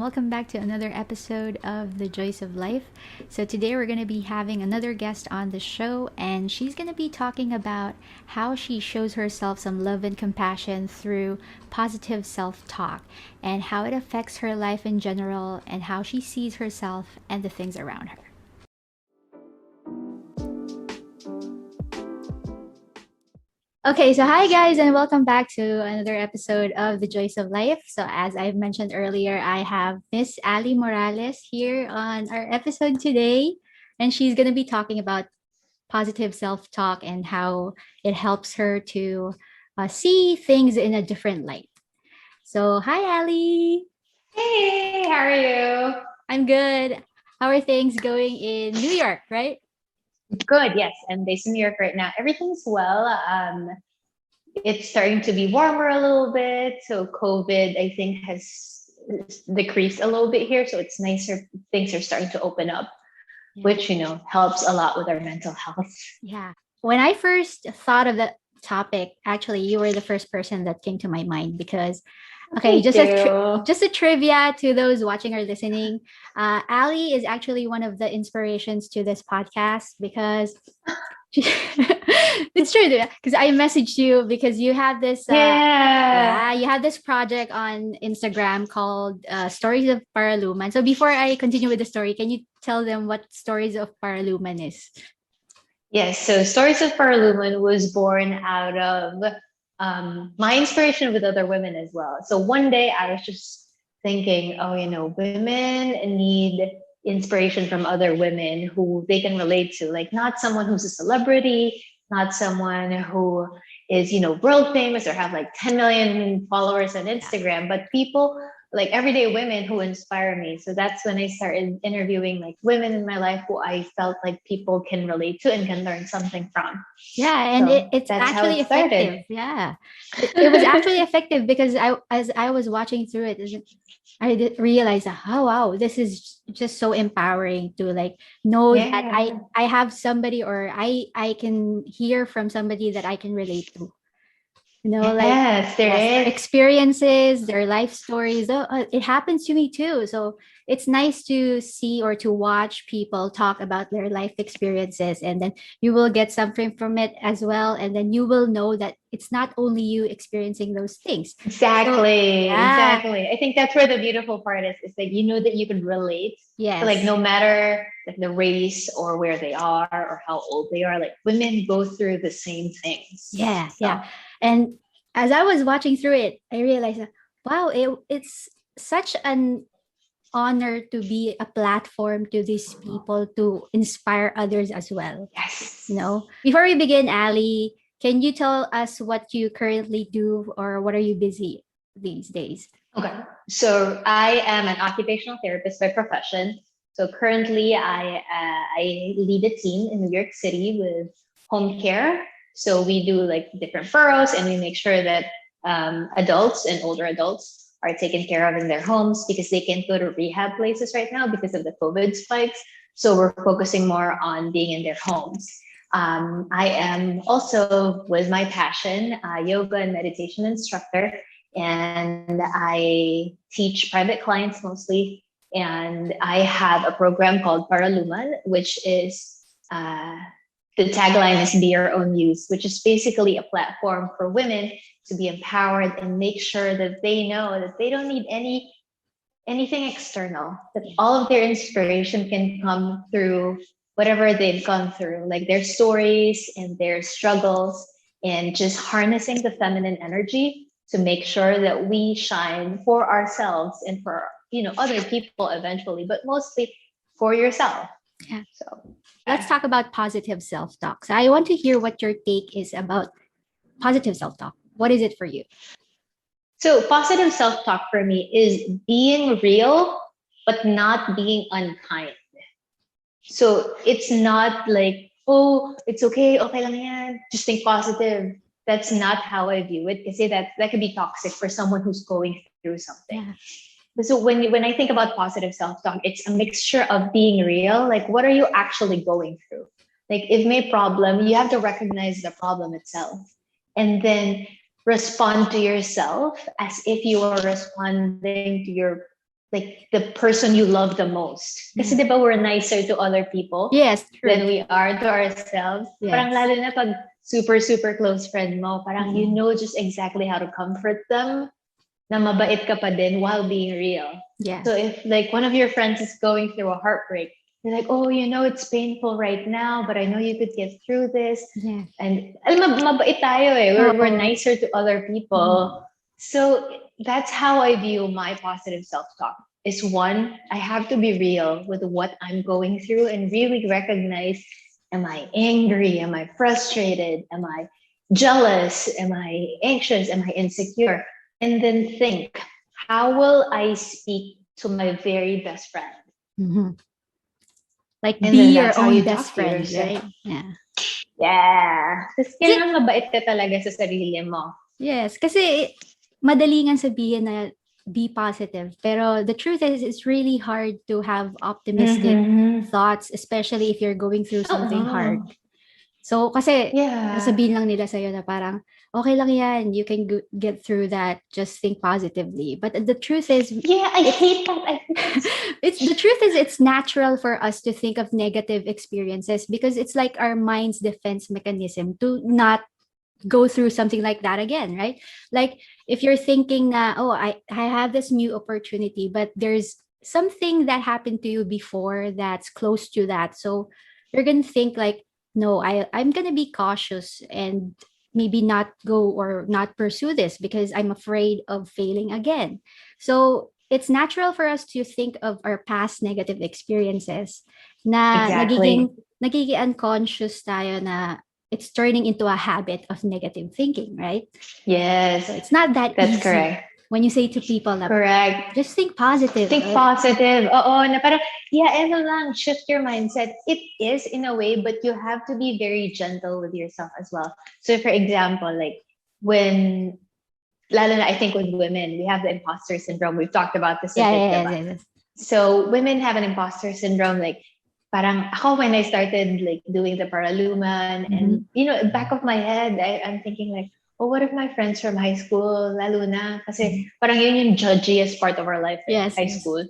Welcome back to another episode of The Joyce of Life. So, today we're going to be having another guest on the show, and she's going to be talking about how she shows herself some love and compassion through positive self talk and how it affects her life in general and how she sees herself and the things around her. Okay, so hi guys, and welcome back to another episode of The Joys of Life. So, as I've mentioned earlier, I have Miss Aly Morales here on our episode today, and she's going to be talking about positive self talk and how it helps her to see things in a different light. So, hi, Aly. Hey, how are you? I'm good. How are things going in New York, right? Good, yes. I'm based in New York right now. Everything's well. It's starting to be warmer a little bit. So COVID, I think, has decreased a little bit here. So it's nicer. Things are starting to open up, Yeah. which, helps a lot with our mental health. Yeah. When I first thought of the topic, actually, you were the first person that came to my mind because, okay, Thank you. just a trivia to those watching or listening. Ali is actually one of the inspirations to this podcast because it's true because I messaged you because you have this Yeah. yeah, you have this project on Instagram called Stories of Paraluman. So before I continue with the story, can you tell them what Stories of Paraluman is? Yes, so Stories of Paraluman was born out of my inspiration with other women as well. So one day I was just thinking, oh, women need inspiration from other women who they can relate to, like not someone who's a celebrity, not someone who is, world famous or have like 10 million followers on Yeah. Instagram, but people like everyday women who inspire me. So that's when I started interviewing like women in my life who I felt like people can relate to and can learn something from. Yeah, and So it's that's how actually it started. effective. Yeah. It was actually effective because as I was watching through it, realized that, oh wow, this is just so empowering to like know that Yeah. I have somebody or I can hear from somebody that I can relate to. Like, Yes, yes, their there is. experiences, their life stories. Oh, it happens to me too. So it's nice to see or to watch people talk about their life experiences, and then you will get something from it as well. And then you will know that it's not only you experiencing those things. So, Exactly, yeah, exactly. I think that's where the beautiful part is that you know that you can relate to like yes, no matter like the race or where they are or how old they are, like women go through the same things. yeah, So yeah. And as I was watching through it, I realized that, wow, it's such an honor to be a platform to these people to inspire others as well. yes. Before we begin, Ali, can you tell us what you currently do or what are you busy these days? Okay. So I am an occupational therapist by profession. So currently, I lead a team in New York City with home care. So we do like different boroughs, and we make sure that adults and older adults are taken care of in their homes because they can't go to rehab places right now because of the COVID spikes. So we're focusing more on being in their homes. I am also, with my passion, yoga and meditation instructor, and I teach private clients mostly. And I have a program called Paraluman, which is the tagline is Be Your Own Muse, which is basically a platform for women to be empowered and make sure that they know that they don't need anything external, that all of their inspiration can come through whatever they've gone through, like their stories and their struggles, and just harnessing the feminine energy to make sure that we shine for ourselves and for other people eventually, but mostly for yourself. Yeah. So Let's yeah. talk about positive self talk. So I want to hear what your take is about positive self talk. What is it for you? So positive self-talk for me is being real, but not being unkind. So it's not like, oh, it's okay, okay lang yan, just think positive. That's not how I view it. Kasi that could be toxic for someone who's going through something. Yeah. So when I think about positive self-talk, it's a mixture of being real, like what are you actually going through? Like if may problem, you have to recognize the problem itself and then respond to yourself as if you are responding to your like the person you love the most. Kasi Yeah. di ba we're nicer to other people Yes, than true. we are to ourselves. Parang Yes. lalo na pag super, super close friend mo, parang you Mm-mm. know just exactly how to comfort them na mabait ka pa din while being real. Yeah. So if like one of your friends is going through a heartbreak, you're like, oh, you know, it's painful right now, but I know you could get through this. Yeah. And alam mo, mabait tayo eh. We're Oh. nicer to other people. Mm-mm. So that's how I view my positive self-talk. Is one, I have to be real with what I'm going through and really recognize, am I angry? Am I frustrated? Am I jealous? Am I anxious? Am I insecure? And then think, how will I speak to my very best friend? Mm-hmm. Like And then be your that's how own you best talk to friend, yourself. right? Yeah. Yeah. Kasi Kasi, kailangan mabait ka talaga sa sarili mo. yes, kasi madali nga sabihin na be positive. Pero the truth is, it's really hard to have optimistic Mm-hmm. thoughts, especially if you're going through something hard. Oo. So, kasi Yeah. sasabihin lang nila sa'yo na parang, okay lang yan, you can get through that, just think positively. But the truth is, Yeah, I it's hate that. I hate that. it's the truth is it's natural for us to think of negative experiences because it's like our mind's defense mechanism to not go through something like that again, right? Like if you're thinking na, oh, I have this new opportunity, but there's something that happened to you before that's close to that. So you're gonna think like, no, I'm gonna be cautious and maybe not go or not pursue this because I'm afraid of failing again. So it's natural for us to think of our past negative experiences na Exactly. nagiging unconscious tayo na it's turning into a habit of negative thinking, right? Yes, So it's not that that's easy correct. when you say to people that Correct. just think positive. Think positive. Oo, na parang, yeah, ano lang, shift your mindset. It is in a way, but you have to be very gentle with yourself as well. So for example, like when, lalo na I think with women, we have the imposter syndrome. We've talked about this a Yeah, bit, yeah, diba? yeah, yeah. So women have an imposter syndrome, like parang ako when I started like doing the paraluman Mm-hmm. and you know, back of my head, I'm thinking like, oh, what if my friends from high school, lalo na, kasi parang yun yung judgiest part of our life, eh, Yes, high yes, school.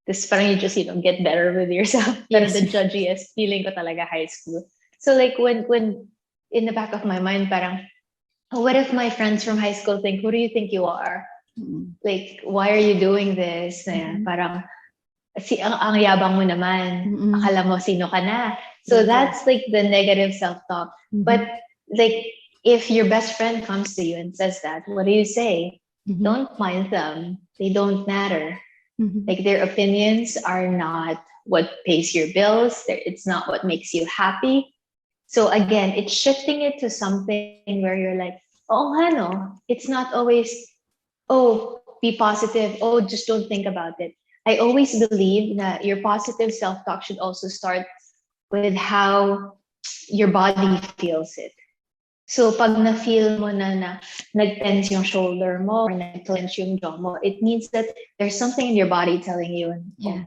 This parang you just, you know, get better with yourself. Pero yes. the judgiest feeling ko talaga high school. So like when in the back of my mind, parang, oh, what if my friends from high school think, who do you think you are? Mm-hmm. Like, why are you doing this? Mm-hmm. Parang, ang yabang mo naman. Mm-hmm. Akala mo sino ka na. So Yeah. that's like the negative self-talk. Mm-hmm. But like, if your best friend comes to you and says that, what do you say? Mm-hmm. Don't mind them. They don't matter. Mm-hmm. Like their opinions are not what pays your bills. It's not what makes you happy. So again, it's shifting it to something where you're like, oh, no, it's not always, oh, be positive. Oh, just don't think about it. I always believe that your positive self-talk should also start with how your body feels it. So pag na-feel mo na nag-tense yung shoulder mo or nag-clench yung jaw mo, it means that there's something in your body telling you, Yeah. oh,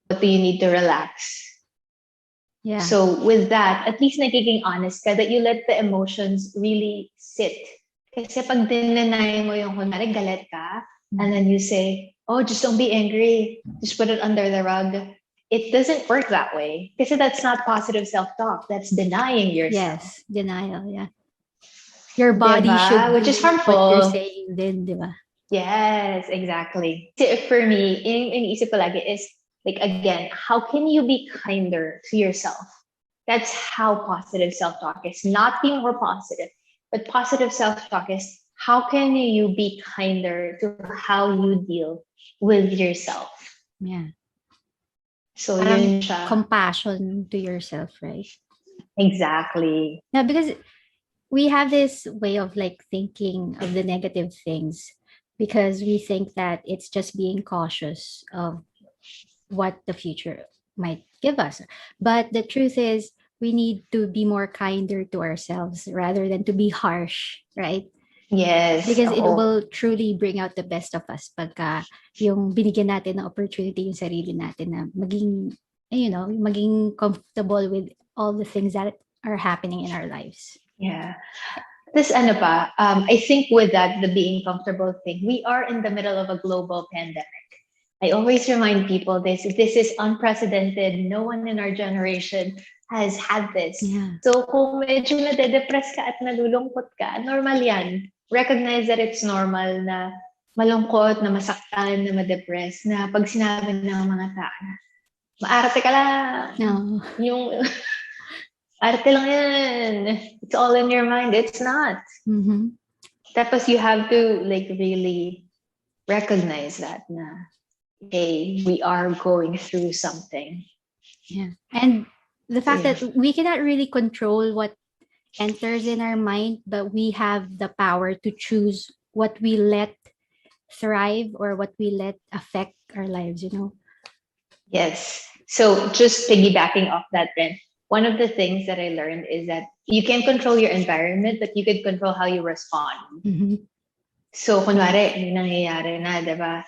what do you need to relax? Yeah. So with that, at least nagiging honest ka that you let the emotions really sit. Kasi pag dinenay mo yung kunwari galit ka, and then you say, oh, just don't be angry. Just put it under the rug. It doesn't work that way. Kasi that's not positive self-talk. That's denying yourself. Yes, denial, yeah. Your body should Diba? Which is believe what you're harmful. saying din, di ba? Yes, exactly. So for me, iniisip ko lagi is, like, again, how can you be kinder to yourself? That's how positive self-talk is. Not being more positive, but positive self-talk is how can you be kinder to how you deal with yourself? Yeah. So Parang yun siya. compassion to yourself, right? Exactly. Yeah, because we have this way of like thinking of the negative things because we think that it's just being cautious of what the future might give us. But the truth is, we need to be more kinder to ourselves rather than to be harsh, right? Yes. Because it Oo. will truly bring out the best of us pagka yung binigyan natin ng opportunity yung sarili natin na maging, you know, maging comfortable with all the things that are happening in our lives. Yeah. This ano pa, I think with that, the being comfortable thing, we are in the middle of a global pandemic. I always remind people this is unprecedented. No one in our generation has had this. Yeah. So kung medyo nade-depress ka at nalulungkot ka, normal yan. Recognize that it's normal na malungkot, na masaktan, na ma-depress, na pag sinabi ng mga tao na, maarte ka lang. No. Yung arte lang yan. It's all in your mind. It's not. Mm-hmm. Tapos you have to like really recognize that na, hey, we are going through something. Yeah. And the So, fact yeah. that we cannot really control what enters in our mind, but we have the power to choose what we let thrive or what we let affect our lives, you know? Yes. So just piggybacking off that, then one of the things that I learned is that you can control your environment, but you can control how you respond. Mm-hmm. So, kunwari, may nangyayari na, diba?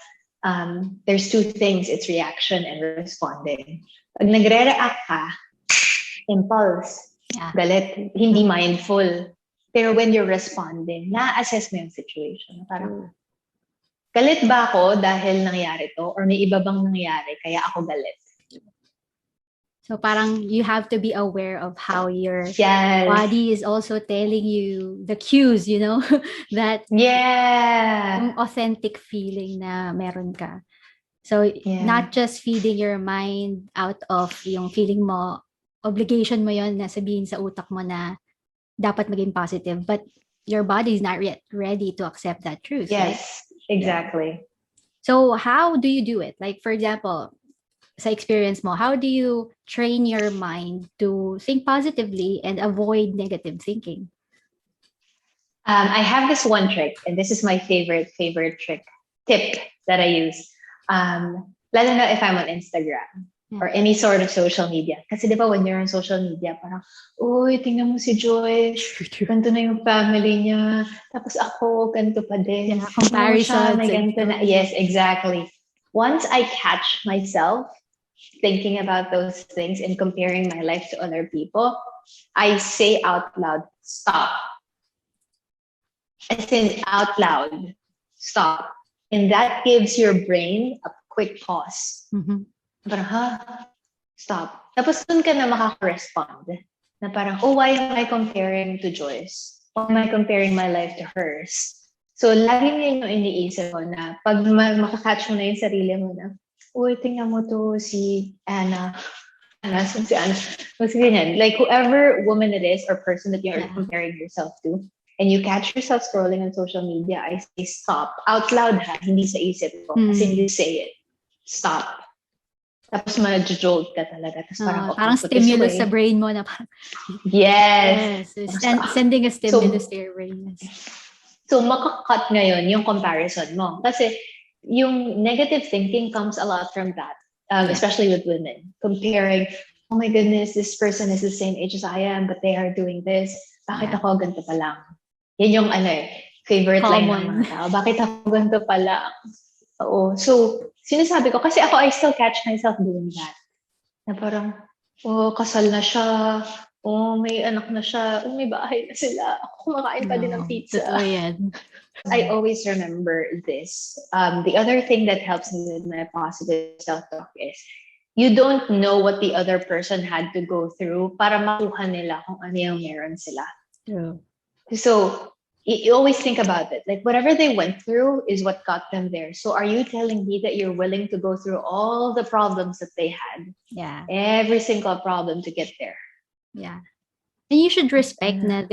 There's two things, it's reaction and responding. Pag nagre-react ka, impulse, Yeah. galit, hindi mindful. Pero when you're responding, na-assess mo yung situation. Parang, galit ba ako dahil nangyari to? Or may iba bang nangyari kaya ako galit? So parang you have to be aware of how your Yes. body is also telling you the cues, you know, that Yeah. yung authentic feeling na meron ka. So not just feeding your mind out of yung feeling mo, obligation mo yon na sabihin sa utak mo na dapat maging positive, but your body is not yet ready to accept that truth. Yes, right? exactly. Yeah. So how do you do it? Like for example, sa experience mo, how do you train your mind to think positively and avoid negative thinking? I have this one trick, and this is my favorite tip that I use. Lalo na if I'm on Instagram or any sort of social media. Kasi di ba when you're on social media, parang, uy, tingnan mo si Joyce, ganito na yung family niya. Tapos ako, ganito pa din. Yeah, comparisons. May ganito na. Yes, exactly. Once I catch myself thinking about those things and comparing my life to other people, I say out loud, stop. As in out loud, stop. And that gives your brain a quick pause. Mm-hmm. Parang, stop. Tapos dun ka na makaka-respond. Na parang, oh, why am I comparing to Joyce? Why am I comparing my life to hers? So, lagi niya yung iniisip ko na pag makakatch mo na yung sarili mo na, uy, tingnan mo to si Anna. Si Anna. Like, whoever woman it is or person that you're comparing yourself to, and you catch yourself scrolling on social media, I say stop. Out loud ha, hindi sa isip ko. Kasi you say it. Stop. Tapos ma-jolt ka talaga. Tapos parang stimulus sa brain mo na parang, yes. Sending a stimulus to your brain. So makakat ngayon yung comparison mo. Kasi yung negative thinking comes a lot from that. Especially with women. Comparing, oh my goodness, this person is the same age as I am, but they are doing this. Bakit ako ganito pa lang? Yan yung favorite line ng mga tao. Bakit ako ganito pa lang? Oo. So, sinasabi ko, kasi ako, I still catch myself doing that. Na parang, kasal na siya. May anak na siya. May bahay na sila. Ako kumakain pa din ng pizza. Totoo yan. I always remember this. The other thing that helps me with my positive self-talk is, you don't know what the other person had to go through para makuha nila kung ano yung meron sila. True. So, you always think about it. Like, whatever they went through is what got them there. So, are you telling me that you're willing to go through all the problems that they had? Yeah. Every single problem to get there. Yeah. And you should respect na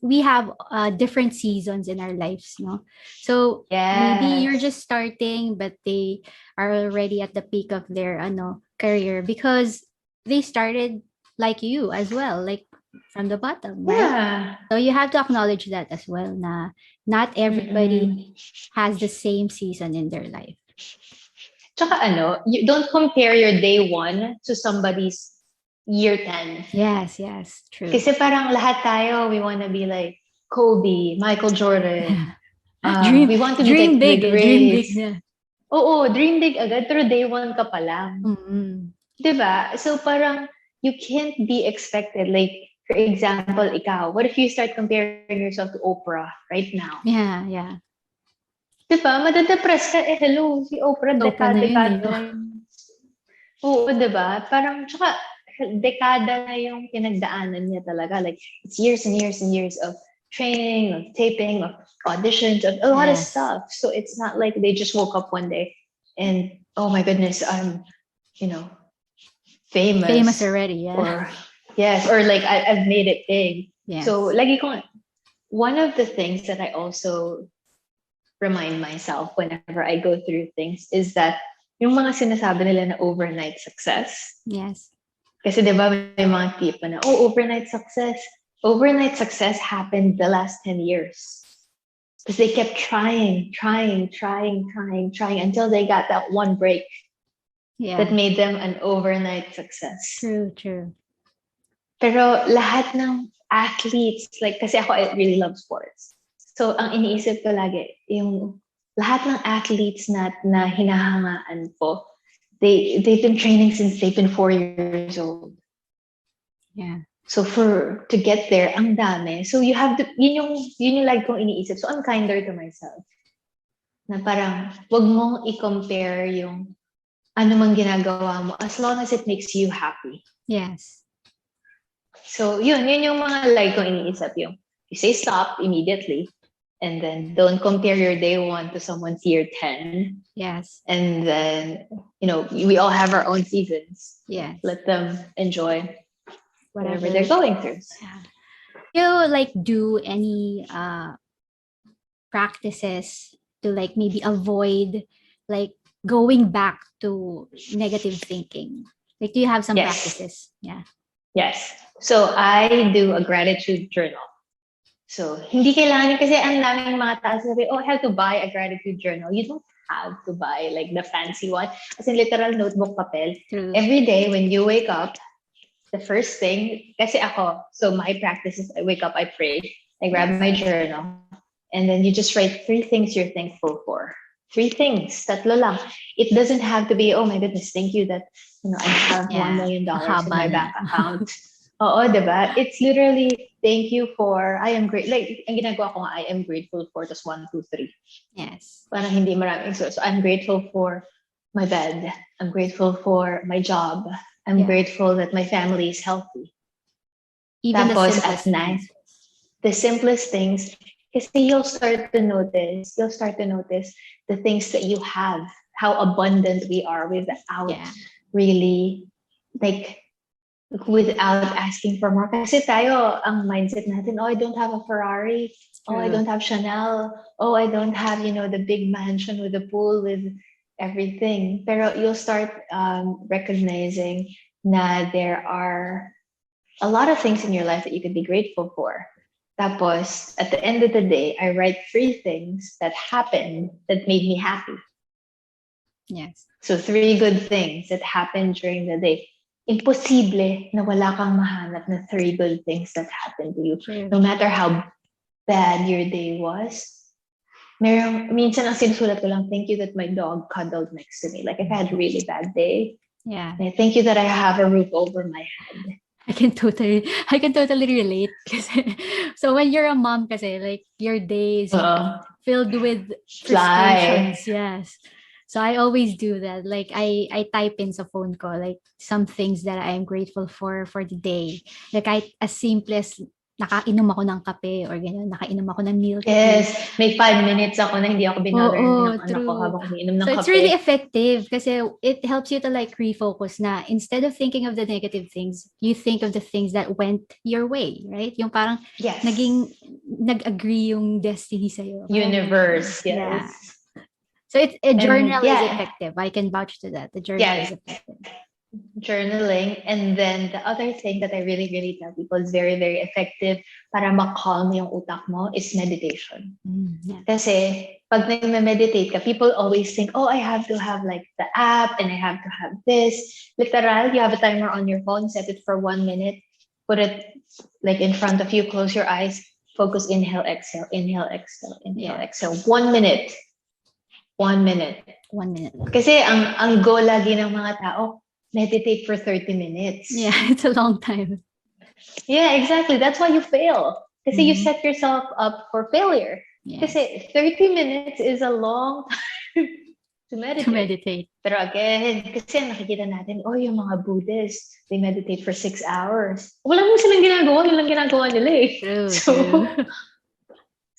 we have different seasons in our lives, no? So, maybe you're just starting, but they are already at the peak of their career because they started like you as well, like from the bottom, right? Yeah. So you have to acknowledge that as well, na not everybody has the same season in their life. Tsaka you don't compare your day 1 to somebody's year 10. Yes, true. Kasi parang lahat tayo, we want to be like Kobe, Michael Jordan. We want to be dream like big, the dream big. Oo, dream big agad, pero day 1 ka pa lang. Diba? So parang you can't be expected. Like, for example, ikaw, what if you start comparing yourself to Oprah right now? Yeah. Diba? Madadepress ka. Hello, si Oprah, Open na yun eh. dekada na yung... Oo, diba? Parang, tsaka, dekada na yung pinagdaanan niya talaga. Like, it's years and years and years of training, of taping, of auditions, of a lot of Yes. stuff. So it's not like they just woke up one day and, oh my goodness, I'm, you know, Famous famous. already, yeah. Or, yes, or like, I've made it big. So, Yes. lagi ko, one of the things that I also remind myself whenever I go through things is that yung mga sinasabi nila na overnight success. Yes. Kasi di ba may mga tipo na, oh, overnight success. Overnight success happened the last 10 years. Because they kept trying until they got that one break that Yeah. made them an overnight success. True, true. Pero lahat ng athletes, like, kasi ako, I really love sports. So, ang iniisip ko lagi, yung lahat ng athletes na hinahangaan ko, they've been training since they've been 4 years old. Yeah. So to get there, ang dami. So you have to, yun yung lagi kong iniisip. So I'm kinder to myself. Na parang, wag mong i-compare yung ano mang ginagawa mo as long as it makes you happy. Yes. So yun yung mga lagi kong iniisip. Yung, you say stop immediately. And then don't compare your day 1 to someone's year 10. Yes. And then, we all have our own seasons. Yes. Let them enjoy whatever they're going through. Yeah. You like do any practices to like maybe avoid like going back to negative thinking? Like, do you have some practices? Yeah. Yes. So I do a gratitude journal. So, hindi kailangan kasi ang daming mga tao sabi, oh, I have to buy a gratitude journal. You don't have to buy like the fancy one. As in literal notebook papel. True. Every day when you wake up, the first thing, kasi ako, so my practice is I wake up, I pray, I grab my journal, and then you just write 3 things you're thankful for. 3 things, tatlo lang. It doesn't have to be, oh my goodness, thank you that, I have $1 million in my bank account. Oo, diba? It's literally, thank you for, I am great. Like, ang ginagawa ko nga, I am grateful for, just 1, 2, 3. Yes. Parang hindi maraming. So I'm grateful for my bed. I'm grateful for my job. I'm grateful that my family is healthy. Even Tapos the simplest at night, the simplest things, kasi you'll start to notice the things that you have, how abundant we are without really, like, without asking for more. Kasi tayo, ang mindset natin, oh, I don't have a Ferrari. Oh, I don't have Chanel. Oh, I don't have, the big mansion with the pool with everything. Pero you'll start recognizing na there are a lot of things in your life that you can be grateful for. Tapos, at the end of the day, I write 3 things that happened that made me happy. Yes. So 3 good things that happened during the day. Imposible na wala kang mahanap na 3 good things that happened to you. True. No matter how bad your day was. Minsan ang sinusulat ko lang, thank you that my dog cuddled next to me. Like, if I had a really bad day, thank you that I have a roof over my head. I can totally relate. So when you're a mom kasi, like, your days filled with frustrations. Yes. So I always do that. Like, I type in sa phone ko, like, some things that I am grateful for the day. Like, as simple as nakainom ako ng kape or ganyan, nakainom ako ng milk tea. Yes, may 5 minutes ako na hindi ako binother ng anak ko habang umiinom ng kape. So it's really effective kasi it helps you to like refocus na instead of thinking of the negative things, you think of the things that went your way, right? Yung parang nag-agree yung destiny sa'yo. Universe, yes. Yeah. So a journal is effective. I can vouch to that. The journal is effective. Journaling. And then the other thing that I really, really tell people is very, very effective para ma-calm yung utak mo is meditation. Kasi pag nag-meditate ka, people always think, oh, I have to have like the app and I have to have this. Literal, you have a timer on your phone, set it for 1 minute, put it like in front of you, close your eyes, focus, inhale, exhale, inhale, exhale, inhale, exhale. 1 minute. 1 minute. 1 minute. Kasi ang goal lagi ng mga tao, meditate for 30 minutes. Yeah, it's a long time. Yeah, exactly. That's why you fail. Kasi you set yourself up for failure. Yes. Kasi 30 minutes is a long time to To meditate. meditate. Pero again, kasi nakikita natin, oh, yung mga Buddhists, they meditate for 6 hours. Wala mo silang ginagawa, yun lang ginagawa nila eh. True, So, true.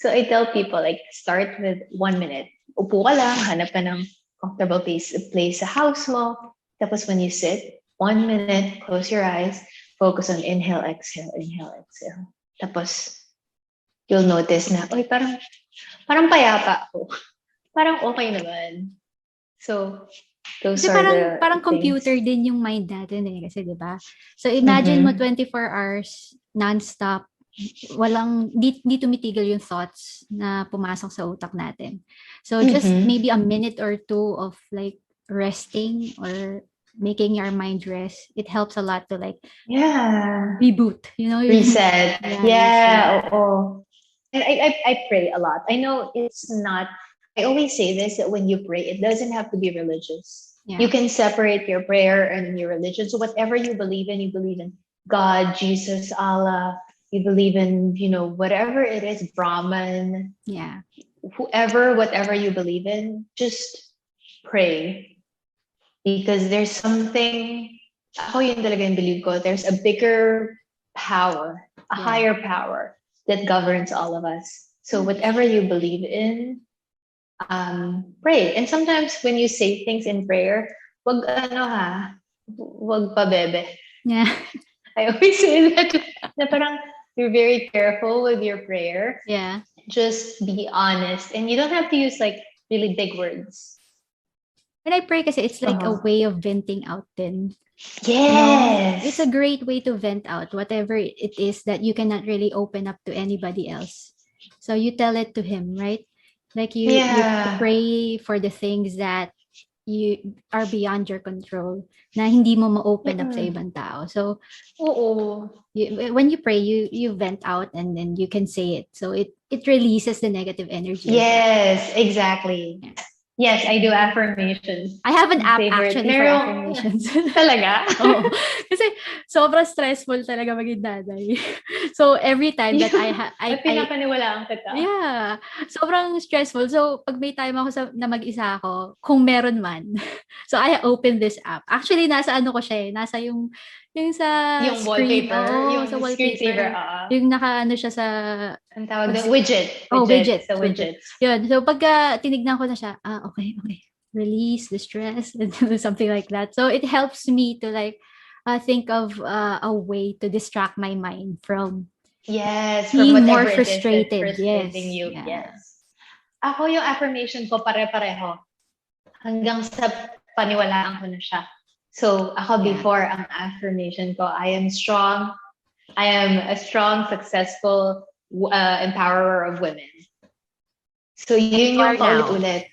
so I tell people, like, start with 1 minute. Upo ka lang, hanap ka ng comfortable place sa house mo. Tapos when you sit, 1 minute, close your eyes, focus on inhale, exhale, inhale, exhale. Tapos, you'll notice na, oy, parang payapa ako. Parang okay naman. So, those Kasi are parang the things. computer din yung mind natin eh. Kasi 'di ba? So imagine mo 24 hours non-stop, walang di tumitigil yung thoughts na pumasok sa utak natin. So just maybe a minute or two of like resting or making your mind rest, it helps a lot to like reboot, you know? Reset. Reset. Oo. And I pray a lot. I know it's not, I always say this, that when you pray, it doesn't have to be religious. Yeah. You can separate your prayer and your religion. So whatever you believe in God, Jesus, Allah, you believe in, whatever it is, Brahman, Yeah. whatever you believe in, just pray. Because there's something, ako yun talaga yung believe ko, there's a bigger power, a higher power that governs all of us. So whatever you believe in, pray. And sometimes when you say things in prayer, wag pabebe. Yeah. I always say that, na parang you're very careful with your prayer. Yeah. Just be honest. And you don't have to use like really big words. When I pray kasi it's like a way of venting out then. Yes. It's a great way to vent out whatever it is that you cannot really open up to anybody else. So you tell it to him, right? Like you pray for the things that you are beyond your control na hindi mo ma-open up sa ibang tao. So, when you pray, you vent out and then you can say it. So it releases the negative energy. Yes, exactly. Yeah. Yes, I do affirmations. I have an app actually for affirmations. Talaga? Oo. Kasi sobrang stressful talaga maging nanay. So every time that At pinapaniwalaan kita. Yeah. Sobrang stressful. So pag may time ako na mag-isa ako, kung meron man. So I open this app. Actually, nasa ano ko siya eh. Nasa yung sa yung screen. Wallpaper. Yung sa wallpaper. Yung naka-ano siya sa... Ang tawag doon? Widget. Widget. Sa widgets. Yun. So pagka tinignan ko na siya, okay. Release the stress and something like that. So it helps me to like think of a way to distract my mind from being more frustrated. Frustrating you. Yeah. Yes. Ako yung affirmation ko pare-pareho. Hanggang sa paniwalaan ko na siya. So ako before ang affirmation ko, I am strong. I am a strong, successful empowerer of women. So yun yung paulit-ulit.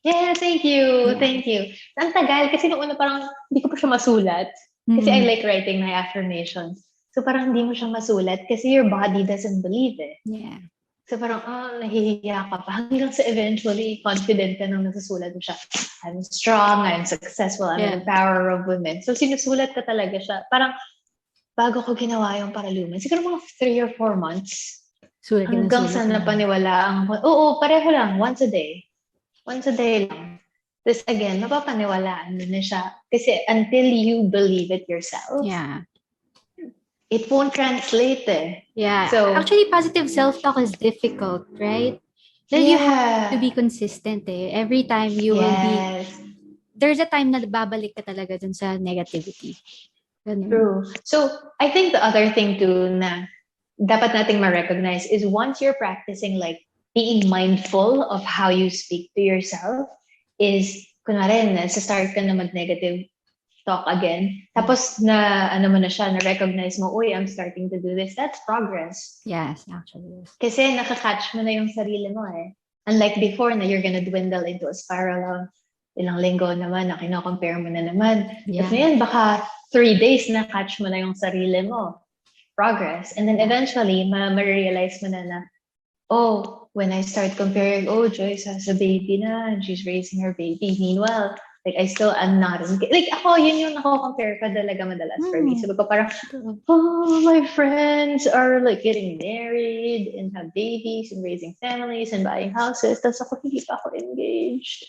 Yeah, thank you. Thank you. Ang tagal kasi noong una parang hindi ko pa siya masulat. Kasi I like writing my affirmations. So parang hindi mo siya masulat kasi your body doesn't believe it. Yeah. So parang, nahihiya ka pa. Hanggang sa eventually, confident ka nang nasusulat mo siya. I'm strong, I'm successful, I'm an empowerer of women. So sinusulat ka talaga siya. Parang, bago ko ginawa yung paralumen, siguro mga 3 or 4 months. Hanggang sa napaniwalaan ko. Oo, pareho lang. Once a day. Once a day lang. Tapos again, mapapaniwalaan mo na siya. Kasi until you believe it yourself, it won't translate eh. Yeah. So, actually, positive self-talk is difficult, right? Then you have to be consistent eh. Every time you will be... There's a time na babalik ka talaga dun sa negativity. True. So, I think the other thing too na dapat nating ma-recognize is once you're practicing like being mindful of how you speak to yourself is, kunwari, start ka na mag-negative talk again. Tapos na-recognize mo, I'm starting to do this. That's progress. Yes, actually. Kasi nakakatch mo na yung sarili mo eh. Unlike before na you're gonna dwindle into a spiral of ilang linggo naman na kino-compare mo na naman. Tapos ngayon, baka 3 days na catch mo na yung sarili mo. Progress. And then eventually, ma-realize mo na, when I start comparing, Joyce has a baby na and she's raising her baby. Meanwhile, Like, I still am not engaged. Like, ako, yun yung nako-compare ka talaga madalas for me. Sabi ko parang, oh, my friends are like getting married and have babies and raising families and buying houses. Tapos ako, hindi pa ako engaged.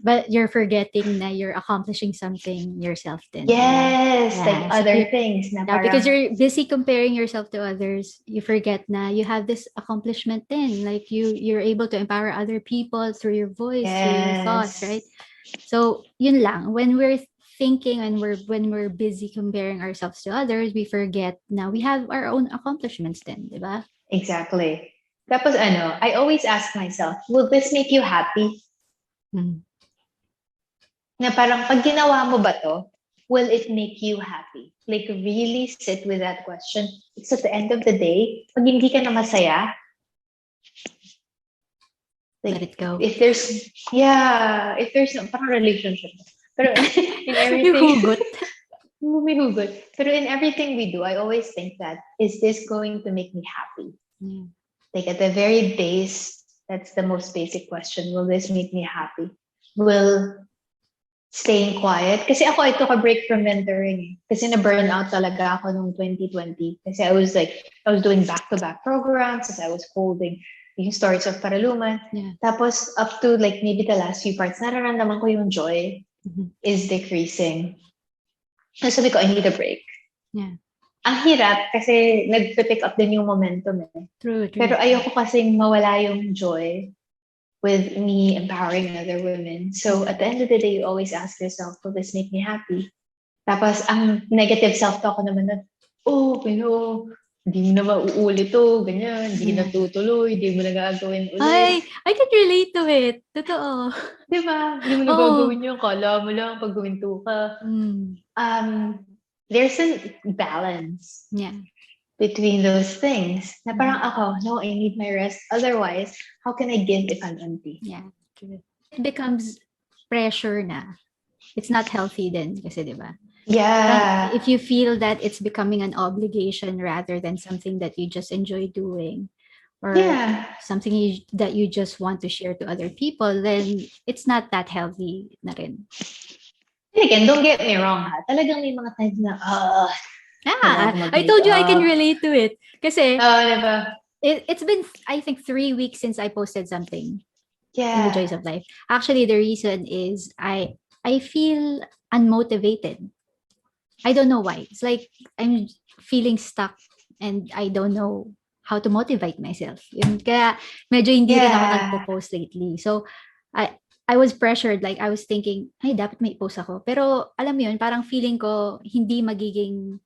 But you're forgetting na you're accomplishing something yourself then. Yes, Yeah. like So other things. Na yeah, because parang, you're busy comparing yourself to others, you forget na you have this accomplishment then. Like you're able to empower other people through your voice, through your thoughts, right? yes. So yun lang. When we're thinking and when we're busy comparing ourselves to others, we forget na we have our own accomplishments then, di ba? Exactly. Tapos ano, I always ask myself, will this make you happy? Na parang pag ginawa mo ba to, will it make you happy? Like really sit with that question. It's at the end of the day, pag hindi ka na masaya, like, Let it go. if there's no, parang relationship. Pero in everything, Hugot. may hugot. Pero in everything we do, I always think that, is this going to make me happy? Like at the very base, that's the most basic question. Will this make me happy? Will staying quiet. Kasi ako, I took a break from mentoring. Kasi na-burnout talaga ako noong 2020. Kasi I was doing back-to-back programs as I was holding yung stories of Paraluman. Yeah. Tapos up to like maybe the last few parts, nararamdaman ko yung joy is decreasing. So sabi ko, I need a break. Yeah. Ang hirap kasi nag-pick up din yung momentum eh. True. Pero ayoko kasing mawala yung joy with me empowering other women. So at the end of the day, you always ask yourself, will this make me happy? Tapos ang negative self-talk ko naman na, pero hindi mo na mauulit to, ganyan, hindi na tutuloy, hindi mo na gagawin ulit. Ay, I can relate to it. Totoo. Di ba? Hindi mo na gagawin yun, kala mo lang pag guminto ka. There's a balance. Yeah. Between those things. Na parang ako, no, I need my rest. Otherwise, how can I give if I'm empty? Yeah. True. It becomes pressure na. It's not healthy then kasi, di ba? Yeah. If you feel that it's becoming an obligation rather than something that you just enjoy doing or something that you just want to share to other people, then it's not that healthy na rin. Again, don't get me wrong ha. Talagang may mga times na, I told you I can relate to it. Kasi, diba? It's been, I think, 3 weeks since I posted something in the Joyce of Life. Actually, the reason is I feel unmotivated. I don't know why. It's like I'm feeling stuck and I don't know how to motivate myself. Kaya medyo hindi rin ako nagpo-post lately. So, I was pressured. Like, I was thinking, ay, dapat may post ako. Pero, alam mo yun, parang feeling ko hindi magiging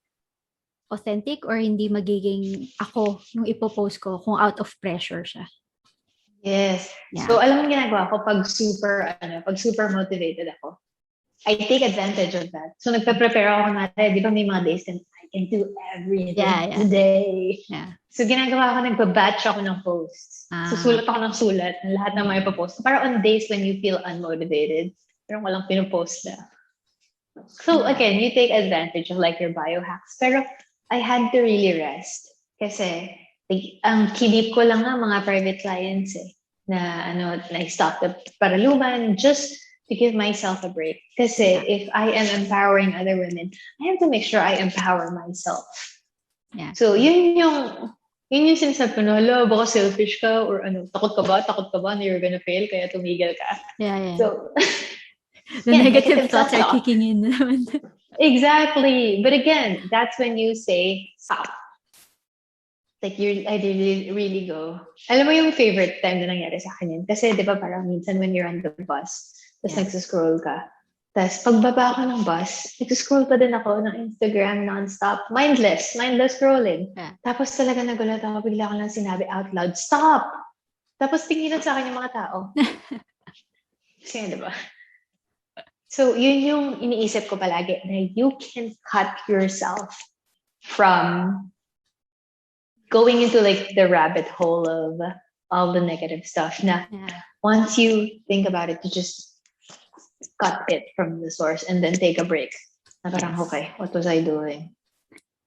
authentic or hindi magiging ako yung ipopost ko kung out of pressure siya. Yes. Yeah. So, alam mo ginagawa ko pag super motivated ako, I take advantage of that. So, nagpe-prepare ako di ba may mga days and I can do everything today. Yeah. So, ginagawa ko, nagpa-batch ako ng posts. Susulat ako ng sulat ng lahat ng mga ipopost. Para on days when you feel unmotivated, pero walang pinupost na. So, again, you take advantage of like your biohacks. Pero, I had to really rest. Kasi, like, ang kinip ko lang nga mga private clients na I stopped the Paraluman just to give myself a break. Kasi if I am empowering other women, I have to make sure I empower myself. Yeah. So, yun yung sinasabi ko na, baka selfish ka or takot ka ba na you're gonna fail kaya tumigil ka. Yeah. So, the negative thoughts are kicking in. Exactly. But again, that's when you say, stop. Like, I really go. Alam mo yung favorite time na nangyari sa akin yun? Kasi, di ba, parang minsan when you're on the bus, tapos nagsiscroll ka. Tapos, pagbaba ko ng bus, nagsiscroll pa din ako ng Instagram non-stop. Mindless scrolling. Yeah. Tapos talaga nagulat ako, bigla ko lang sinabi out loud, stop! Tapos tinginan sa akin yung mga tao. Kasi, di ba? So, yun yung iniisip ko palagi, na you can cut yourself from going into like the rabbit hole of all the negative stuff. Na once you think about it, you just cut it from the source and then take a break. Na parang, okay, what was I doing?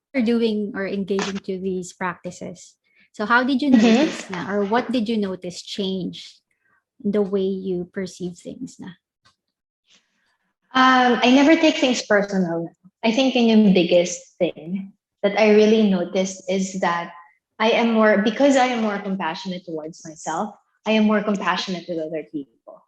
You're doing or engaging to these practices. So how did you notice na, or what did you notice change the way you perceive things na? I never take things personal. I think yung biggest thing that I really noticed is that because I am more compassionate towards myself, I am more compassionate with other people.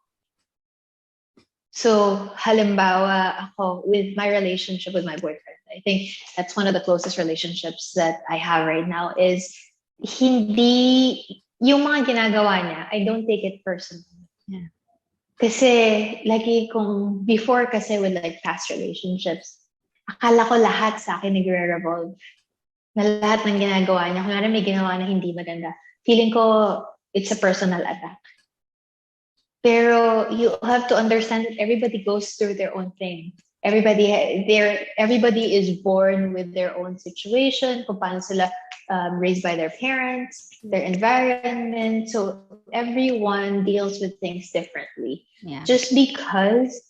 So, halimbawa, ako, with my relationship with my boyfriend, I think that's one of the closest relationships that I have right now is hindi, yung mga ginagawa niya, I don't take it personally. Yeah. Kasi, lagi kung, before kasi with like past relationships, akala ko lahat sa akin nagre-revolve. Na lahat ng ginagawa niya, kung may ginawa na hindi maganda, feeling ko it's a personal attack. Pero you have to understand that everybody goes through their own thing. Everybody is born with their own situation, kung paano sila raised by their parents, their environment. So everyone deals with things differently. Yeah. Just because,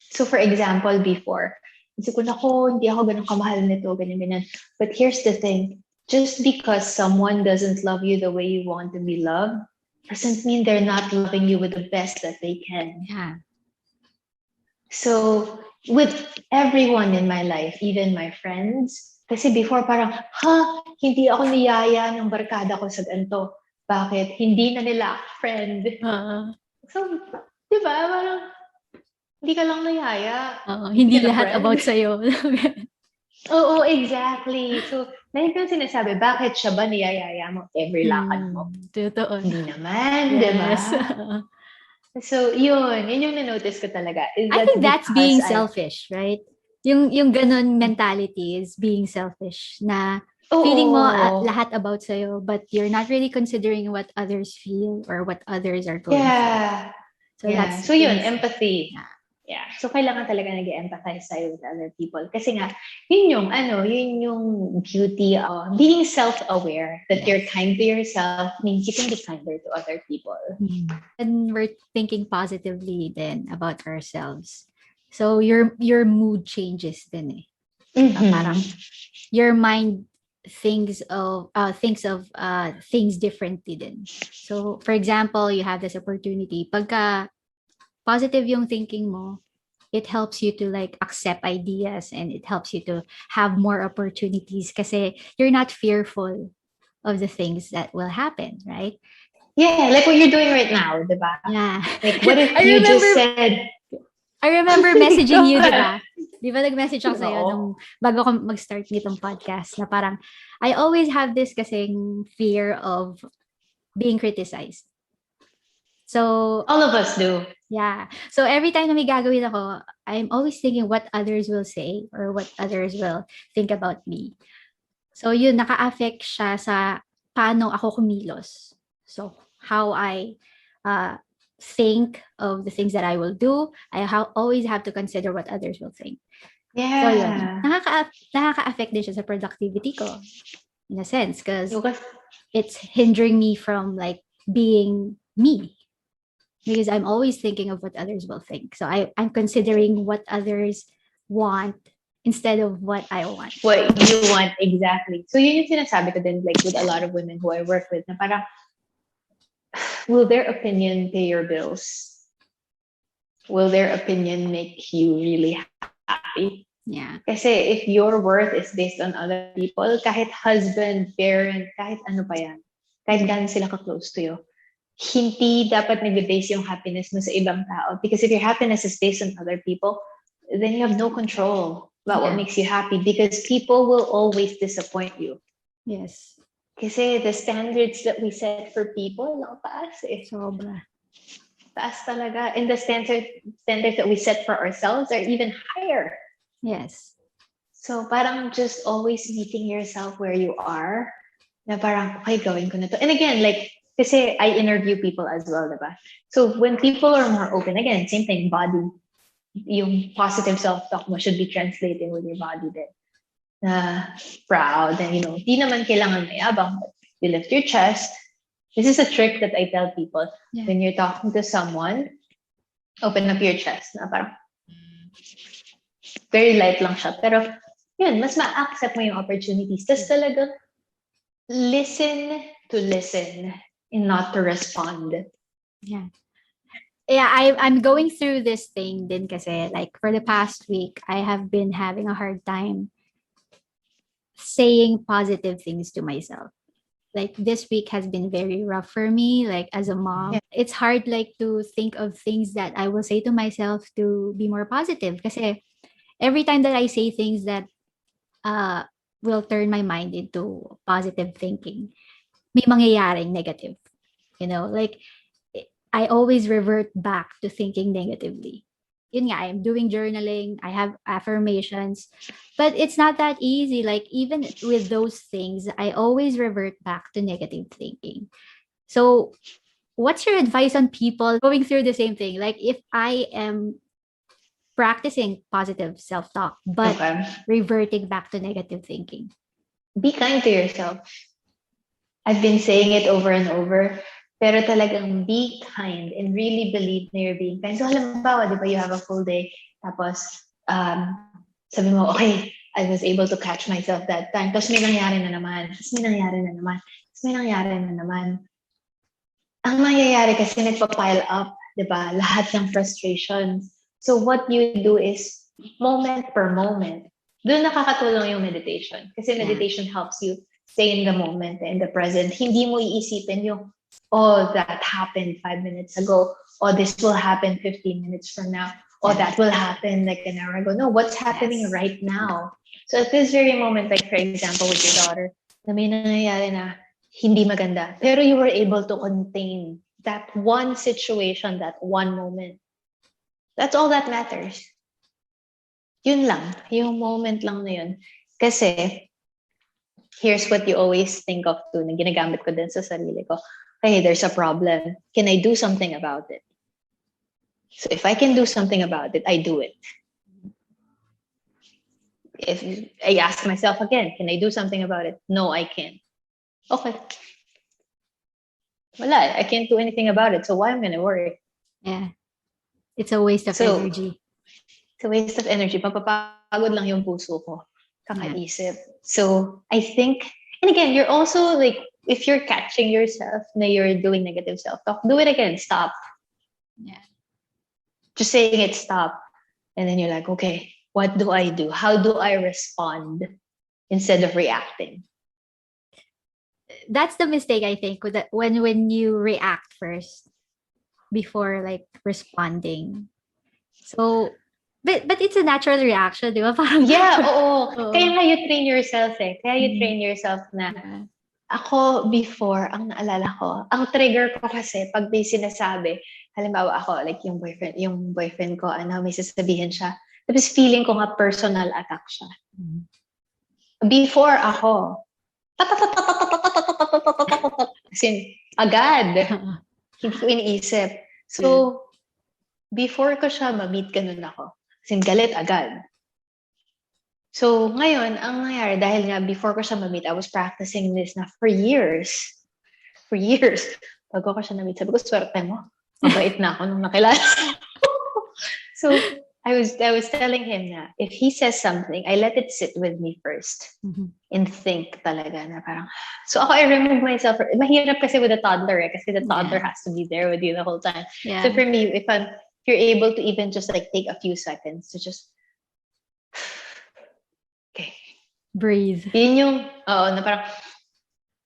so for example, before, isip ko, nako, hindi ako ganun kamahal nito, ganyan. But here's the thing, just because someone doesn't love you the way you want to be loved, doesn't mean they're not loving you with the best that they can. Yeah. So, with everyone in my life, even my friends, kasi before parang, hindi ako niyaya ng barkada ko sa ganito. Bakit? Hindi na nila friend. So, di ba? Parang, hindi ka lang niyaya. Hindi lahat friend. About sa'yo. Oo, exactly. So, dahil ko sinasabi, bakit siya ba niyayaya mo every lakad mo? Totoo. Hindi naman, di ba? So, yun yung na-notice ko talaga. I think that's being selfish, right? Yung ganun mentality is being selfish na feeling mo lahat about sa'yo, but you're not really considering what others feel or what others are going through. So yun, empathy. Yeah. So kailangan talaga nag-empathize tayo with other people. Kasi nga, yun yung beauty of being self-aware that you're kind to yourself means you can be kinder to other people. And we're thinking positively then about ourselves. So your mood changes then eh. Parang your mind thinks of things differently then. So for example, you have this opportunity. Pagka positive yung thinking mo, it helps you to like accept ideas and it helps you to have more opportunities kasi you're not fearful of the things that will happen, right? Yeah, like what you're doing right now, diba? Yeah. Like what if you just said... I remember messaging you, diba? Di ba nag-message ako sa'yo nung bago ko mag-start nitong podcast na parang I always have this kasing fear of being criticized. So all of us do. Yeah. So every time na may gagawin ako, I'm always thinking what others will say or what others will think about me. So yun, naka-affect siya sa paano ako kumilos. So how I think of the things that I will do, always have to consider what others will think. Yeah. So yun, nakaka-affect din siya sa productivity ko in a sense because it's hindering me from like being me. Because I'm always thinking of what others will think. So I'm considering what others want instead of what I want. What you want, exactly. So yun yung sinasabi ko din, like with a lot of women who I work with, na parang, will their opinion pay your bills? Will their opinion make you really happy? Yeah. Kasi if your worth is based on other people, kahit husband, parent, kahit ano pa yan, kahit gaano sila ka-close to you, hindi dapat nag-base yung happiness mo sa ibang tao. Because if your happiness is based on other people, then you have no control about what makes you happy because people will always disappoint you. Yes. Kasi the standards that we set for people, taas eh. Sobra. Taas talaga. And the standards that we set for ourselves are even higher. Yes. So parang just always meeting yourself where you are. Na parang, okay, gawin ko na to. And again, like, kasi I interview people as well, diba? So when people are more open, again, same thing, body, yung positive self-talk mo should be translating with your body din. Proud, and di naman kailangan mayabang, but you lift your chest. This is a trick that I tell people. When you're talking to someone, open up your chest. Na parang, very light lang siya. Pero, yun, mas ma-accept mo yung opportunities. Tapos talagang, listen to listen and not to respond. Yeah. yeah, I'm going through this thing din kasi like for the past week, I have been having a hard time saying positive things to myself. Like this week has been very rough for me, like as a mom. Yeah. It's hard like to think of things that I will say to myself to be more positive kasi every time that I say things that uh will turn my mind into positive thinking, may mangyayaring negative. You know, like I always revert back to thinking negatively. Yun nga, I'm doing journaling, I have affirmations, but it's not that easy. Like, even with those things, I always revert back to negative thinking. So, what's your advice on people going through the same thing? Like, if I am practicing positive self talk, but Okay. reverting back to negative thinking. Be kind to yourself. I've been saying it over and over, pero talagang be kind and really believe na you're being kind. So halimbawa, di ba, you have a full day, tapos sabi mo, okay, I was able to catch myself that time. Tapos may nangyari na naman. Tapos may nangyari na naman. Tapos may nangyari na naman. Ang nangyayari kasi nagpa-pile up, di ba, lahat ng frustrations. So what you do is moment per moment. Doon nakakatulong yung meditation. Kasi Yeah. meditation helps you stay in the moment, in the present. Hindi mo iisipin yung, oh, that happened 5 minutes ago. Oh, this will happen 15 minutes from now. Oh, that will happen like an hour ago. No, what's happening Yes. right now? So at this very moment, like for example, with your daughter, na may nangyayari na hindi maganda, pero you were able to contain that one situation, that one moment. That's all that matters. Yun lang, yung moment lang na yun. Kasi, here's what you always think of too, na ginagamit ko din sa sarili ko. Okay, there's a problem. Can I do something about it? So if I can do something about it, I do it. If I ask myself again, can I do something about it? No, I can't. Okay. Wala, I can't do anything about it. So why am I gonna worry? Yeah. It's a waste of So energy. it's a waste of energy. Papapagod lang yung puso ko. Yeah. Kakaisip. So I think, and again, you're also like, if you're catching yourself na you're doing negative self-talk, do it again. Stop. Yeah. Just saying it, stop. And then you're like, okay, what do I do? How do I respond instead of reacting? That's the mistake I think with that when you react first before like responding. So but it's a natural reaction, di ba? Parang, Yeah, oo. oo. Kaya nga you train yourself eh. Kaya you Mm. train yourself na, Yeah. ako before, ang naalala ko, ang trigger ko kasi pag may sinasabi, halimbawa ako, like yung boyfriend ko, ano, may sasabihin siya. Tapos feeling ko nga personal attack siya. Mm. Before ako, as in, agad. Hindi ko iniisip. So, before ko siya ma-meet, ganun ako. As in, galit agad. So, ngayon, ang nangyari, dahil nga before ko siya ma-meet, I was practicing this na for years. For years. Bago ko siya na-meet, sabi ko, swerte mo. Mabait na ako nung nakilala. So, I was telling him na if he says something, I let it sit with me first Mhm. and think talaga na parang, so ako, I remove myself. Mahirap kasi with a toddler eh, kasi the toddler Yeah. has to be there with you the whole time. Yeah. So for me, if you're able to even just like take a few seconds to just, okay. Breathe. Yun yung, na parang,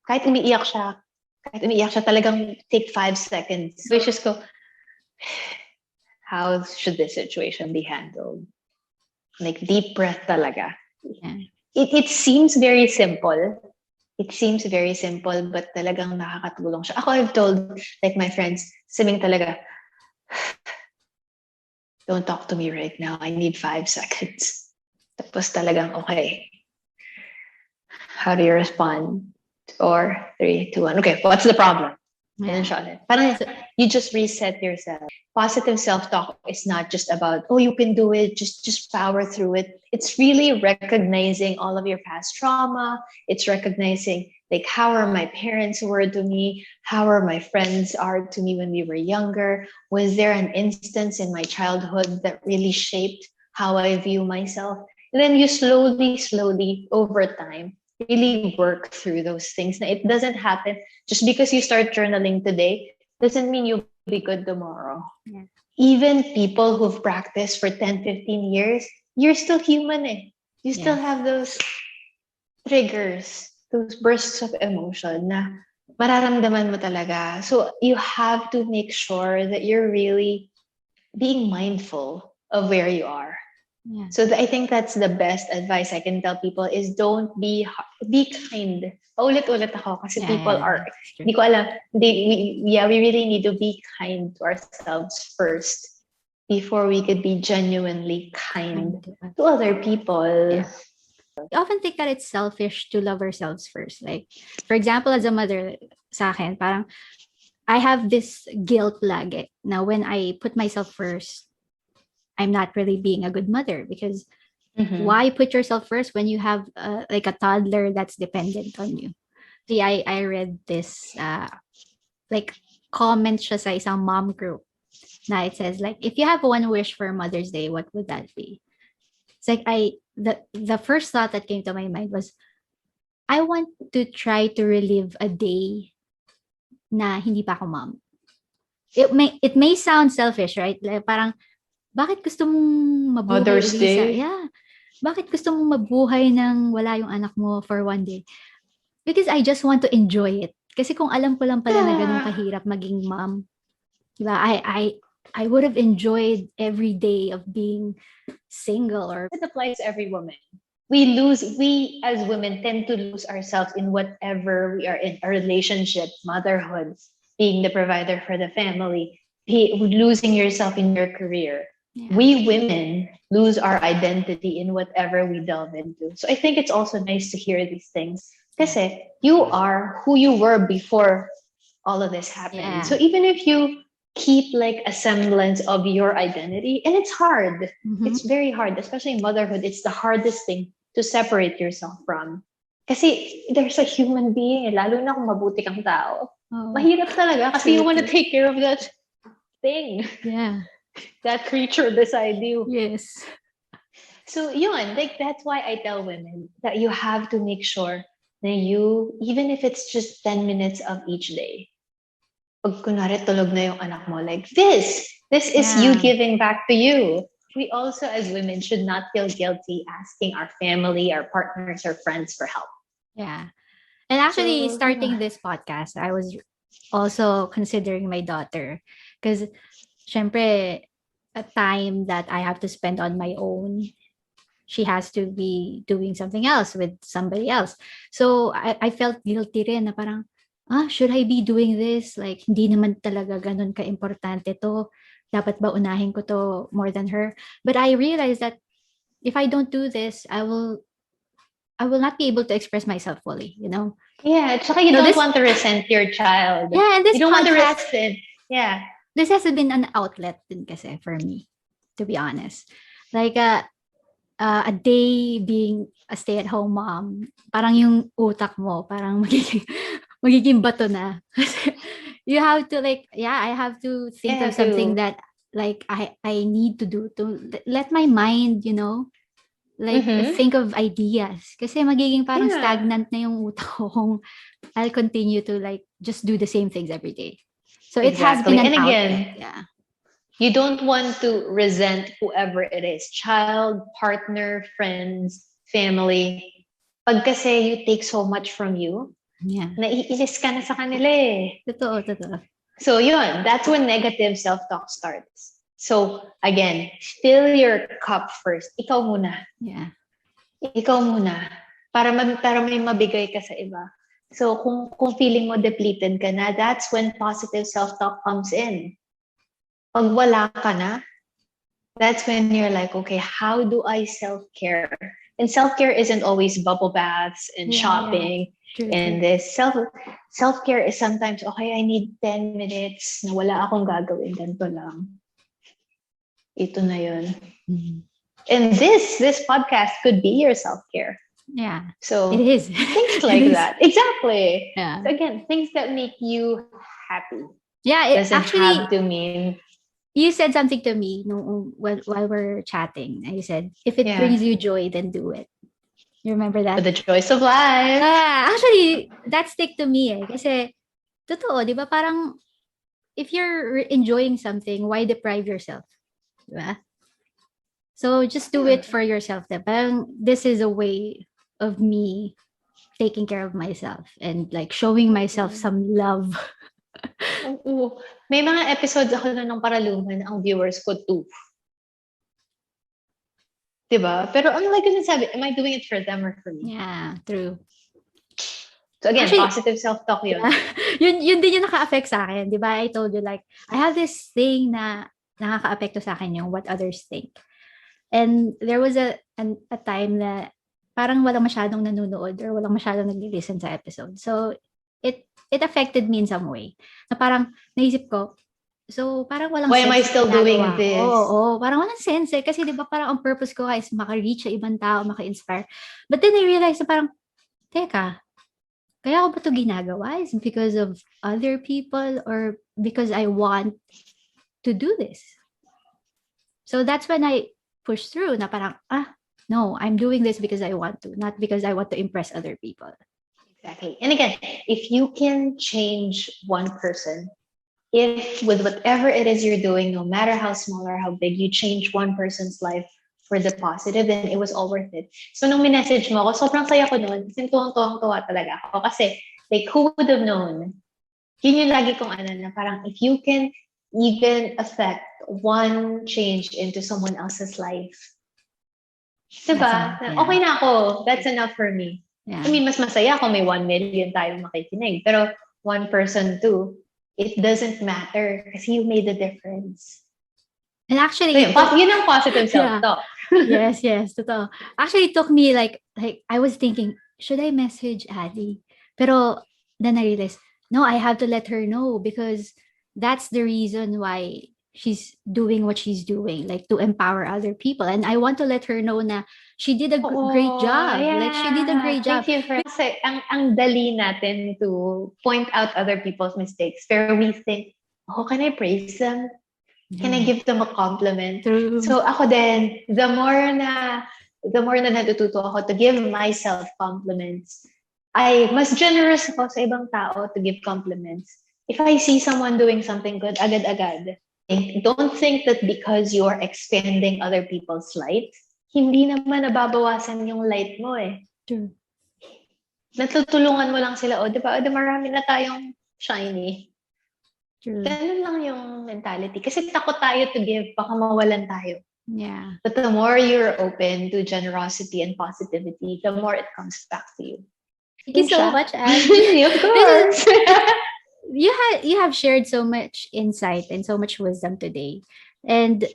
kahit umiiyak siya, talagang take 5 seconds. So it's just go, how should this situation be handled? Like deep breath talaga. Yeah. It seems very simple. It seems very simple, but talagang nakakatulong siya. Ako, I've told like my friends, sabing talaga, don't talk to me right now. I need 5 seconds. Tapos talagang, okay. How do you respond? Or 3, 2, 1. Okay, what's the problem? Yeah. Parang you just reset yourself. Positive self-talk is not just about, oh, you can do it, just power through it. It's really recognizing all of your past trauma. It's recognizing like how are my parents were to me, how are my friends are to me when we were younger. Was there an instance in my childhood that really shaped how I view myself? And then you slowly over time really work through those things. Now, it doesn't happen just because you start journaling today doesn't mean you be good tomorrow. Yeah. Even people who've practiced for 10, 15 years, you're still human eh. You still Yes. have those triggers, those bursts of emotion na mararamdaman mo talaga. So you have to make sure that you're really being mindful of where you are. Yeah. So I think that's the best advice I can tell people is don't be kind. Paulit-ulit ako kasi people Yeah. are, That's true. hindi ko alam, we really need to be kind to ourselves first before we could be genuinely kind Kind to us. to other people. Yeah. We often think that it's selfish to love ourselves first. Like, for example, as a mother, sa akin, parang, I have this guilt lagi. Now, when I put myself first, I'm not really being a good mother because Mhm. why put yourself first when you have like a toddler that's dependent on you? See, I read this like comment siya sa isang mom group na it says like, if you have one wish for Mother's Day, what would that be? It's like the first thought that came to my mind was I want to try to relive a day na hindi pa ako mom. It may sound selfish, right? Like, parang bakit gusto mong mabuhay Mother's uli sa Day. yeah. Bakit gusto mong mabuhay nang wala yung anak mo for one day? Because I just want to enjoy it. Kasi kung alam ko lang pala na ganun Yeah. kahirap maging mom, diba? I would have enjoyed every day of being single or It applies to every woman. We as women tend to lose ourselves in whatever we are in, a relationship, motherhood, being the provider for the family, losing yourself in your career. yeah. We women lose our identity in whatever we delve into. So I think it's also nice to hear these things. Kasi you are who you were before all of this happened. Yeah. So even if you keep like a semblance of your identity, and it's hard, Mhm. it's very hard, especially in motherhood. It's the hardest thing to separate yourself from. Kasi there's a human being, lalo na kung mabuti kang tao. Oh, Mahirap talaga kasi you want to true. take care of that thing, Yeah. that creature beside you. Yes. So yun, like that's why I tell women that you have to make sure that you, even if it's just 10 minutes of each day, pag kunwari tulog na yung anak mo, like this is you Yeah. giving back to you. We also as women should not feel guilty asking our family, our partners, our friends for help. Yeah. And actually, So, starting this podcast, I was also considering my daughter because, syempre, a time that I have to spend on my own, she has to be doing something else with somebody else. So I felt guilty rin na parang, should I be doing this? Like, hindi naman talaga ganun ka-importante to. Dapat ba unahin ko to more than her? But I realized that if I don't do this, I will not be able to express myself fully, you know? yeah, tsaka you So don't this, want to resent your child. yeah, and You this don't want to podcast, resent. Yeah. this has been an outlet din kasi for me, to be honest. Like, a day being a stay-at-home mom, parang yung utak mo, parang magiging bato na. You have to like, yeah, I have to think Yeah, of something too. that like I need to do to let my mind, like Mm-hmm. think of ideas. Kasi magiging parang Yeah. stagnant na yung utak ko kung I'll continue to like just do the same things every day. So it has been Exactly. an And outlet, again, yeah. you don't want to resent whoever it is, child, partner, friends, family. Pag kasi you take so much from you, Yeah. naiinis ka na sa kanila eh. Totoo. So yun, that's when negative self-talk starts. So again, fill your cup first. Ikaw muna. Yeah. Ikaw muna. Para may mabigay ka sa iba. So kung feeling mo depleted ka na, that's when positive self-talk comes in. Pag wala ka na, that's when you're like, okay, how do I self-care? And self-care isn't always bubble baths and Yeah. shopping. True. And this self-care is sometimes, okay, I need 10 minutes na wala akong gagawin, ganito lang. Ito na yun. Mhm. And this podcast could be your self-care. Yeah. So It is. things It like is. that. Exactly. Yeah. So again, things that make you happy. Yeah, it Doesn't actually have to mean, you said something to me no while we're chatting. You said if it yeah, brings you joy, then do it. You remember for that? the choice of life. Actually, that stick to me eh. Kasi, totoo, di ba parang if you're enjoying something, why deprive yourself? Diba? So just do it for yourself. Parang this is a way of me taking care of myself and like showing myself some love. Oo. May mga episodes ako na ng Paraluman, ang viewers ko 2. Diba? Pero ano like ko sabi, am I doing it for them or for me? Yeah, true. So again, Actually, positive self-talk yun. yun din yung naka-affect sa akin. Di ba? I told you like, I have this thing na nakaka-apekto sa akin yung what others think. And there was a time na parang walang masyadong nanonood or walang masyadong nag-listen sa episode. So, it affected me in some way. Na parang naisip ko, so parang walang Why am sense I still doing this? Oo, parang walang sense eh. Kasi di ba parang ang purpose ko is maka-reach sa ibang tao, maka-inspire. But then I realized na parang, teka, kaya ako ba ito ginagawa? Is it because of other people or because I want to do this? So that's when I push through na parang, no, I'm doing this because I want to, not because I want to impress other people. Exactly. And again, if you can change one person, if with whatever it is you're doing, no matter how small or how big, you change one person's life for the positive, then it was all worth it. So nung minessage mo ako, sobrang saya ko noon. Kasi tuwang-tuwa talaga ako. Kasi like, who would have known? Yun yung lagi kong ano na parang if you can even affect one change into someone else's life, diba? Okay na ako. That's enough for me. Yeah. I mean, mas masaya kung may 1 million tayong makikinig. Pero one person too, it doesn't matter kasi you made a difference. And actually, so, yun ang positive self-talk. Yeah. yes, totoo. Actually, it took me like I was thinking, should I message Aly? Pero then I realized, no, I have to let her know because that's the reason why she's doing what she's doing, like to empower other people. And I want to let her know na she did a great job. Yeah. Like she did a great job. Thank you for kasi ang dali natin to point out other people's mistakes. Pero we think, oh, can I praise them? Can I give them a compliment? True. So ako din, the more na natututo ako to give myself compliments, ay mas generous ako sa ibang tao to give compliments. If I see someone doing something good, agad-agad. Don't think that because you're expanding other people's light, hindi naman nababawasan yung light mo eh. True. Natutulungan mo lang sila, di ba? Marami na tayong shiny. True. Ganun lang yung mentality. Kasi takot tayo to give, baka mawalan tayo. Yeah. But the more you're open to generosity and positivity, the more it comes back to you. Thank you so much, Aly. Of course. You have shared so much insight and so much wisdom today. And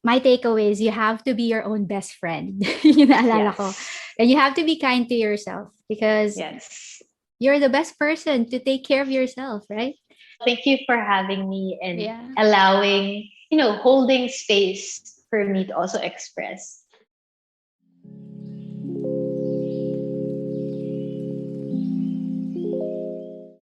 my takeaway is you have to be your own best friend. Yun naalala ko. And you have to be kind to yourself because you're the best person to take care of yourself, right? Thank you for having me and allowing, holding space for me to also express.